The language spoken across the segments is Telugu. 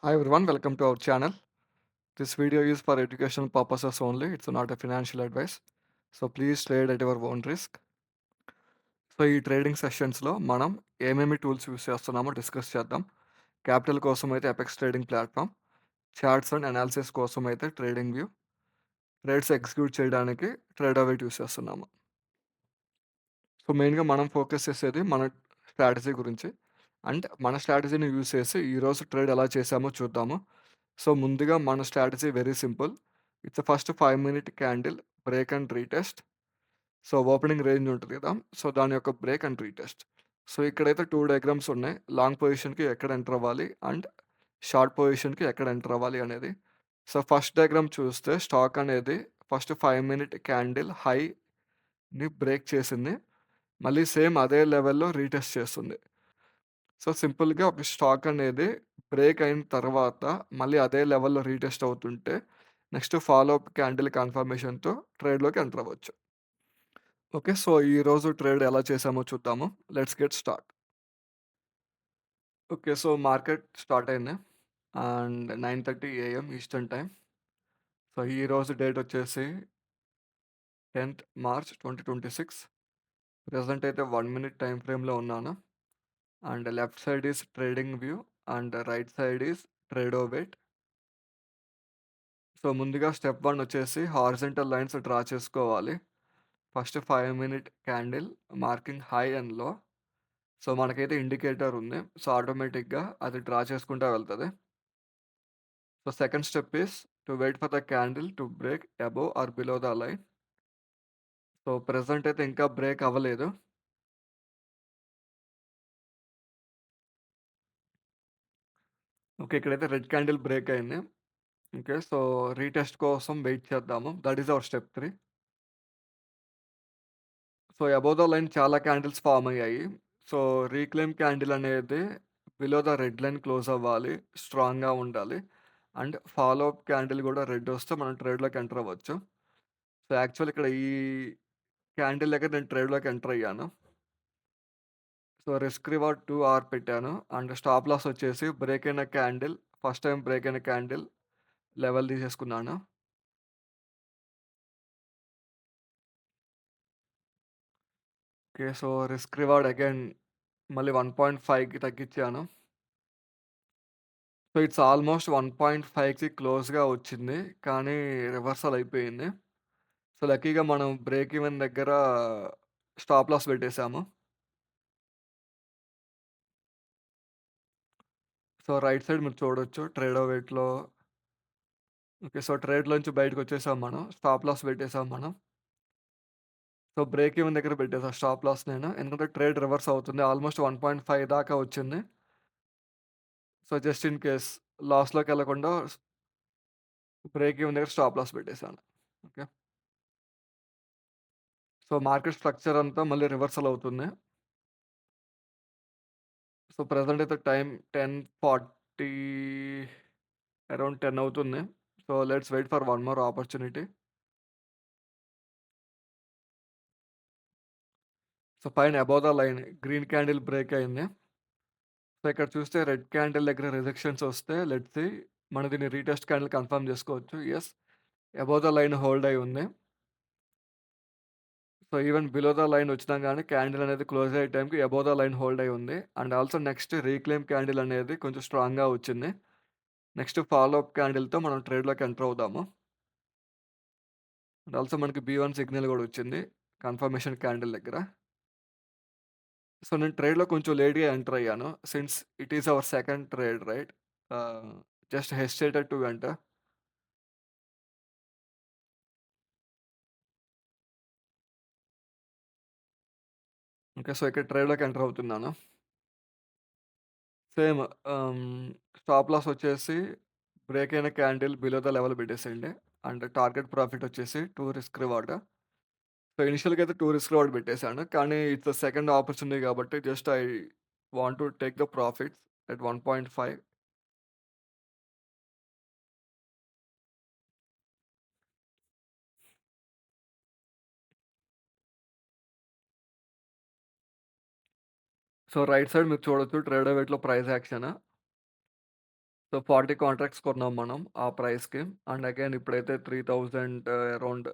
Hi everyone, welcome to our channel. This video is for educational purposes only. It's not a financial advice. So please trade at your own risk. So ఈ ట్రేడింగ్ సెషన్స్లో మనం ఏమేమి టూల్స్ యూస్ చేస్తున్నామో డిస్కస్ చేద్దాం. క్యాపిటల్ కోసం అయితే apex trading platform, charts and analysis కోసం అయితే ట్రేడింగ్ వ్యూ, ట్రేడ్స్ ఎగ్జిక్యూట్ చేయడానికి ట్రేడోవేట్ యూస్ చేస్తున్నాము. సో మెయిన్గా మనం ఫోకస్ చేసేది మన స్ట్రాటజీ గురించి. అండ్ మన స్ట్రాటజీని యూస్ చేసి ఈరోజు ట్రేడ్ ఎలా చేసామో చూద్దాము. సో ముందుగా మన strategy very simple. It's first 5 minute candle break and retest. So opening range ఉంటుంది కదా, సో దాని యొక్క బ్రేక్ అండ్ రీటెస్ట్. సో ఇక్కడైతే 2 డయాగ్రామ్స్ ఉన్నాయి. లాంగ్ పొజిషన్కి ఎక్కడ ఎంటర్ అవ్వాలి అండ్ షార్ట్ పొజిషన్కి ఎక్కడ ఎంటర్ అవ్వాలి అనేది. సో ఫస్ట్ డయాగ్రామ్ చూస్తే స్టాక్ అనేది ఫస్ట్ 5 minute క్యాండిల్ హైని బ్రేక్ చేసింది, మళ్ళీ సేమ్ అదే లెవెల్లో రీటెస్ట్ చేస్తుంది. సో సింపుల్గా ఒక స్టాక్ అనేది బ్రేక్ అయిన తర్వాత మళ్ళీ అదే లెవెల్లో రీటెస్ట్ అవుతుంటే నెక్స్ట్ ఫాలో అప్ క్యాండిల్ కన్ఫర్మేషన్తో ట్రేడ్లోకి ఎంటర్ అవ్వచ్చు. ఓకే, సో ఈరోజు ట్రేడ్ ఎలా చేసామో చూద్దాము. Let's get start. Okay, so market start అయింది and 9:30 AM eastern time. So ఈరోజు డేట్ వచ్చేసి 10th March 2026. ప్రజెంట్ అయితే 1 minute టైం ఫ్రేమ్లో ఉన్నాను. And left side is TradingView and right side is Tradovate. So ముందుగా స్టెప్ 1 వచ్చేసి హారిజంటల్ లైన్స్ డ్రా చేసుకోవాలి. First 5 minute candle marking high and low. So మనకైతే ఇండికేటర్ ఉంది, సో ఆటోమేటిక్గా అది డ్రా చేసుకుంటూ వెళ్తుంది. So second step is to wait for the candle to break above or below the line. So present అయితే ఇంకా బ్రేక్ అవ్వలేదు. ఓకే, ఇక్కడైతే రెడ్ క్యాండిల్ బ్రేక్ అయింది. ఓకే, సో రీటెస్ట్ కోసం వెయిట్ చేద్దాము. That is our step 3. So above the line చాలా క్యాండిల్స్ ఫామ్ అయ్యాయి. సో రీక్లెయిమ్ క్యాండిల్ అనేది below the red line close అవ్వాలి, స్ట్రాంగ్గా ఉండాలి. అండ్ ఫాలో అప్ క్యాండిల్ కూడా రెడ్ వస్తే మనం ట్రేడ్లోకి ఎంటర్ అవ్వచ్చు. సో యాక్చువల్ ఇక్కడ ఈ క్యాండిల్ దగ్గర నేను ట్రేడ్లోకి ఎంటర్ అయ్యాను. సో రిస్క్ రివార్డ్ 2 hour పెట్టాను అండ్ స్టాప్ లాస్ వచ్చేసి బ్రేక్ అయిన క్యాండిల్, ఫస్ట్ టైం బ్రేక్ అయిన క్యాండిల్ లెవెల్ తీసేసుకున్నాను. Okay, so risk reward again మళ్ళీ 1.5కి తగ్గించాను. సో ఇట్స్ ఆల్మోస్ట్ 1.5కి క్లోజ్గా వచ్చింది, కానీ రివర్సల్ అయిపోయింది. సో లక్కీగా మనం బ్రేక్ ఈవెన్ దగ్గర స్టాప్ లాస్ పెట్టేశాము. సో రైట్ సైడ్ మీరు చూడొచ్చు ట్రేడోవేట్లో. ఓకే, సో ట్రేడ్లోంచి బయటకు వచ్చేసాం, మనం స్టాప్ లాస్ పెట్టేసాం మనం. సో బ్రేక్ ఈవెన్ దగ్గర పెట్టేసా స్టాప్ లాస్ నేను, ఎందుకంటే ట్రేడ్ రివర్స్ అవుతుంది. ఆల్మోస్ట్ 1.5 దాకా వచ్చింది. సో జస్ట్ ఇన్ కేస్ లాస్లోకి వెళ్ళకుండా బ్రేక్ ఈవెన్ దగ్గర స్టాప్ లాస్ పెట్టేశాను. ఓకే, సో మార్కెట్ స్ట్రక్చర్ అంతా మళ్ళీ రివర్సల్ అవుతుంది. సో ప్రెజెంట్ అయితే టైం 10:40, అరౌండ్ 10 అవుతుంది. So let's wait for one more opportunity. So పైన above the line green candle break అయింది. సో ఇక్కడ చూస్తే రెడ్ క్యాండిల్ దగ్గర రిజెక్షన్స్ వస్తే లెట్స్ సీ మనం దీన్ని రీటెస్ట్ క్యాండిల్ కన్ఫర్మ్ చేసుకోవచ్చు. Yes, above the line hold అయి ఉంది. So even below the line వచ్చినా కానీ క్యాండిల్ అనేది క్లోజ్ అయ్యే టైంకి అబౌవ్ ద లైన్ హోల్డ్ అయి ఉంది. And also next reclaim candle అనేది కొంచెం స్ట్రాంగ్గా వచ్చింది. నెక్స్ట్ ఫాలో అప్ క్యాండిల్తో మనం ట్రేడ్లోకి ఎంటర్ అవుదాము. అండ్ ఆల్సో మనకి B1 సిగ్నల్ కూడా వచ్చింది కన్ఫర్మేషన్ క్యాండిల్ దగ్గర. సో నేను ట్రేడ్లో కొంచెం లేట్గా ఎంటర్ అయ్యాను, since it is our second trade right. Just hesitated to enter. Okay, so ఇక్కడ ట్రేడ్లోకి ఎంటర్ అవుతున్నాను. సేమ్ స్టాప్ లాస్ వచ్చేసి బ్రేక్ అయిన క్యాండిల్ బిలో ద లెవెల్ పెట్టేసేయండి. అండ్ టార్గెట్ ప్రాఫిట్ వచ్చేసి 2 రిస్క్ రివార్డ్. సో ఇనిషియల్గా అయితే 2 రిస్క్ రివార్డ్ పెట్టేశాను, కానీ ఇట్స్ సెకండ్ ఆపర్చునిటీ కాబట్టి just I want to take the profits at 1.5. So right side మీరు చూడొచ్చు ట్రేడోవేట్లో ప్రైస్ యాక్షన్. సో, 40 కాంట్రాక్ట్స్ కొన్నాం మనం ఆ ప్రైస్‌కి. అండ్ అగైన్ ఇప్పుడైతే 3000 అరౌండ్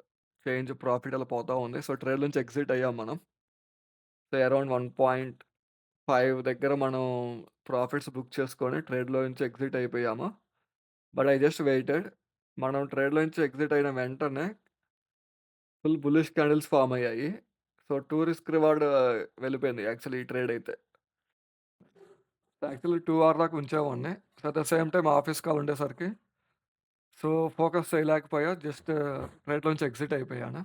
చేంజ్ ప్రాఫిట్ అలా పోతా ఉంది. సో, ట్రేడ్ నుంచి ఎగ్జిట్ అయ్యాం మనం. సో, అరౌండ్ 1.5 దగ్గర మనం ప్రాఫిట్స్ బుక్ చేసుకొని ట్రేడ్‌లో నుంచి ఎగ్జిట్ అయిపోయాము. But I just waited. మనం ట్రేడ్‌లో నుంచి ఎగ్జిట్ అయిన వెంటనే ఫుల్ బుల్లిష్ క్యాండిల్స్ ఫార్మ్ అయ్యాయి. సో, 2 రిస్క్ రివార్డ్ వెళ్ళిపోయింది యాక్చువల్లీ ఈ ట్రేడ్ అయితే. యాక్చువల్లీ 2 అవర్ దాకా ఉంచేవాడిని. So, at the same time office call ఉండేసరికి సో, ఫోకస్ చేయలేకపోయా. జస్ట్ ట్రేడ్‌లోంచి ఎగ్జిట్ అయిపోయాను.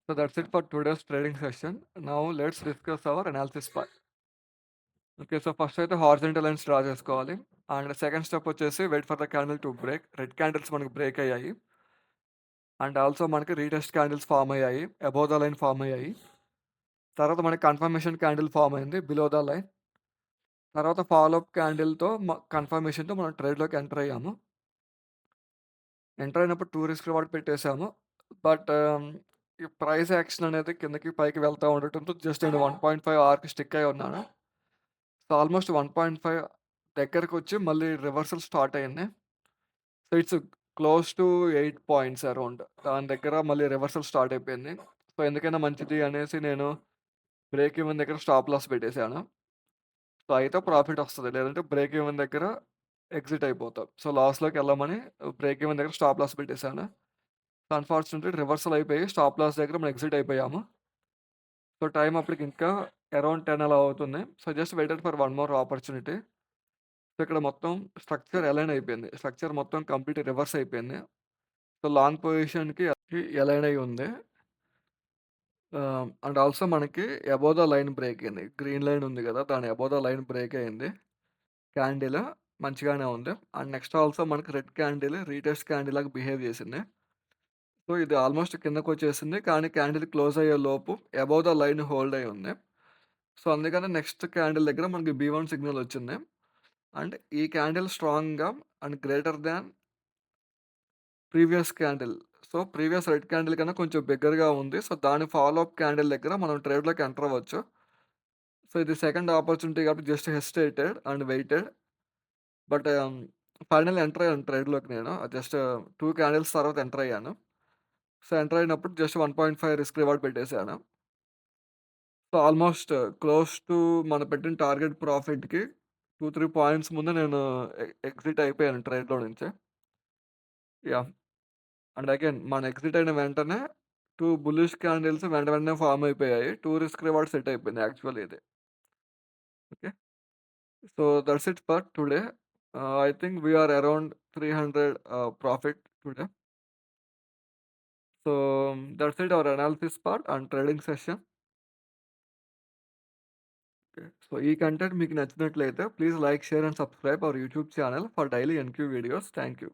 So, that's it for today's trading session. Now let's discuss our analysis part. Okay. So, first అయితే హారిజాంటల్ లైన్స్ డ్రా చేసుకోవాలి. అండ్ సెకండ్ స్టెప్ వచ్చేసి wait for the candle to break. Red candles మనకు బ్రేక్ అయ్యాయి. అండ్ ఆల్సో మనకి రీటెస్ట్ క్యాండిల్స్ ఫార్మ్ అయ్యాయి. అబోవ్ ద లైన్ ఫార్మ్ అయ్యాయి. తర్వాత మనకి కన్ఫర్మేషన్ క్యాండిల్ ఫార్మ్ అయింది బిలో ద లైన్. తర్వాత ఫాలో అప్ క్యాండిల్‌తో కన్ఫర్మేషన్‌తో మనం ట్రేడ్‌లోకి ఎంటర్ అయ్యాము. ఎంటర్ అయినప్పుడు 2 రిస్క్ రివార్డ్ పెట్టేసాము. బట్ ఈ ప్రైస్ యాక్షన్ అనేది కిందకి పైకి వెళ్తా ఉండటంతో జస్ట్ నేను 1.5 ఆర్‌కి స్టిక్ అయ్యి ఉన్నాను. సో, ఆల్మోస్ట్ 1.5 దగ్గరకొచ్చి మళ్ళీ రివర్సల్ స్టార్ట్ అయింది. So, it's close to 8 points around. దాని దగ్గర మళ్ళీ రివర్సల్ స్టార్ట్ అయిపోయింది. సో, ఎందుకైనా మంచిది అనేసి నేను బ్రేక్ ఈవెన్ దగ్గర స్టాప్ లాస్ పెట్టేసాను. సో, అయితే ప్రాఫిట్ వస్తది. లేదంటే బ్రేక్ ఈవెన్ దగ్గర ఎగ్జిట్ అయిపోతాం. సో, లాస్‌లోకెళ్ళమని బ్రేక్ ఈవెన్ దగ్గర స్టాప్ లాస్ పెట్టేసాను. సో, అన్‌ఫార్చునేట్‌లీ రివర్సల్ అయిపోయి స్టాప్ లాస్ దగ్గర మనం ఎగ్జిట్ అయిపోయాము. సో, టైమ్ అప్పటికి ఇంకా అరౌండ్ 10 అలా అవుతుంది. So, just waited for one more opportunity. So, ఇక్కడ మొత్తం స్ట్రక్చర్ అలైన్ అయిపోయింది. స్ట్రక్చర్ మొత్తం కంప్లీట్ రివర్స్ అయిపోయింది. సో, లాంగ్ పొజిషన్‌కి అలైన్ అయ్యి ఉంది. అండ్ ఆల్సో మనకి అబోవ్ ద లైన్ బ్రేక్ అయింది. గ్రీన్ లైన్ ఉంది గదా! దాని అబోవ్ ద లైన్ బ్రేక్ అయింది. క్యాండిల్ మంచిగానే ఉంది. అండ్ నెక్స్ట్ ఆల్సో మనకి రెడ్ క్యాండిల్ రీటెస్ట్ క్యాండిల్ లాగా బిహేవ్ చేసింది. సో, ఇది ఆల్మోస్ట్ కిందకొచ్చేసింది. కానీ క్యాండిల్ క్లోజ్ అయ్యే లోపు అబోవ్ ద లైన్ హోల్డ్ అయ్యి ఉంది. సో, అందుకని నెక్స్ట్ క్యాండిల్ దగ్గర మనకి బి1 సిగ్నల్ వచ్చింది. అండ్ ఈ క్యాండిల్ స్ట్రాంగ్‌గా and greater than previous candle. So, previous red candle కన్నా కొంచెం బిగ్గరగా ఉంది. సో, దాని ఫాలో అప్ క్యాండిల్ దగ్గర మనం ట్రేడ్‌లోకి ఎంటర్ అవ్వచ్చు. సో, ఇది సెకండ్ ఆపర్చునిటీ కాబట్టి just hesitated and waited. But finally enter అయ్యాను ట్రేడ్‌లోకి నేను. జస్ట్ 2 క్యాండిల్స్ తర్వాత ఎంటర్ అయ్యాను. సో, ఎంటర్ అయినప్పుడు జస్ట్ 1.5 రిస్క్ రివార్డ్ పెట్టేసాను. సో, ఆల్మోస్ట్ క్లోజ్ టు మనం పెట్టిన టార్గెట్ ప్రాఫిట్‌కి 2, 3 పాయింట్స్ ముందు నేను ఎగ్జిట్ అయిపోయాను ట్రేడ్‌లో నుంచి. యాహ్! అండ్ అగైన్ మన ఎగ్జిట్ అయిన వెంటనే 2 బుల్లిష్ క్యాండిల్స్ వెంట వెంటనే ఫార్మ్ అయిపోయాయి. 2 రిస్క్ రివార్డ్ సెట్ అయిపోయింది యాక్చువల్లీ ఇది. Okay. So, that's it for today. I think we are around 300 profit today. So, that's it, our analysis part and trading session. Okay. So, ఈ కంటెంట్ మీకు నచ్చినట్లయితే please like, share and subscribe our YouTube channel for daily NQ videos. Thank you.